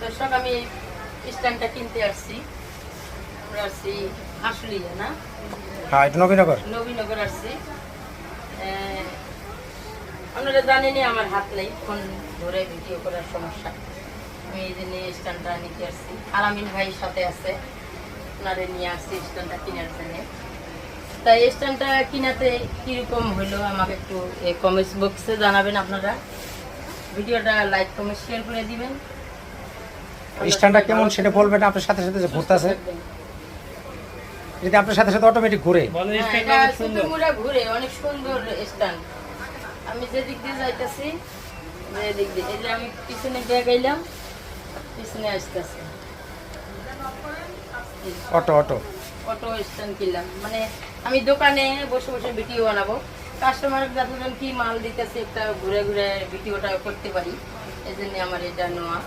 দর্শক আমি স্ট্যান্ডটা কিনতে আসছি। আমরা আসছি আশুলিয়া না, হ্যাঁ এটা নবীনগর। নবীনগর আসছি। আপনারা জানেনই আমার হাত নেই, ফোন ধরে ভিডিও করার সমস্যা। আমি এই জন্য স্ট্যান্ডটা নিতে আসছি। আলামিন ভাই সাথে আছে, ওনারে নিয়ে আসছি স্ট্যান্ডটা কেনার জন্য। তাই স্ট্যান্ডটা কিনাতে কীরকম হইলো আমাকে একটু কমেন্টস বক্সে জানাবেন। আপনারা ভিডিওটা লাইক কমেন্ট শেয়ার করে দিবেন। স্ট্যান্ডটা কেমন সেটা বলবেন। আপনার সাথে সাথে যে ঘুরতেছে, যদি আপনার সাথে সাথে অটোমেটিক ঘুরে। ঘুরে অনেক সুন্দর স্ট্যান্ড। আমি যেদিক দিয়ে যাইতেছি, যেদিক দিয়ে এই যে আমি পিছনে দিয়ে গেলাম, পিছনে আসতেছে অটো অটো অটো স্ট্যান্ড কিনলাম। মানে আমি দোকানে বসে বসে ভিডিও বানাবো, কাস্টমার যতজন কি মাল দিতেছে একটা ঘুরে ঘুরে ভিডিওটা করতে পারি, এই জন্য আমার এটা নেওয়া।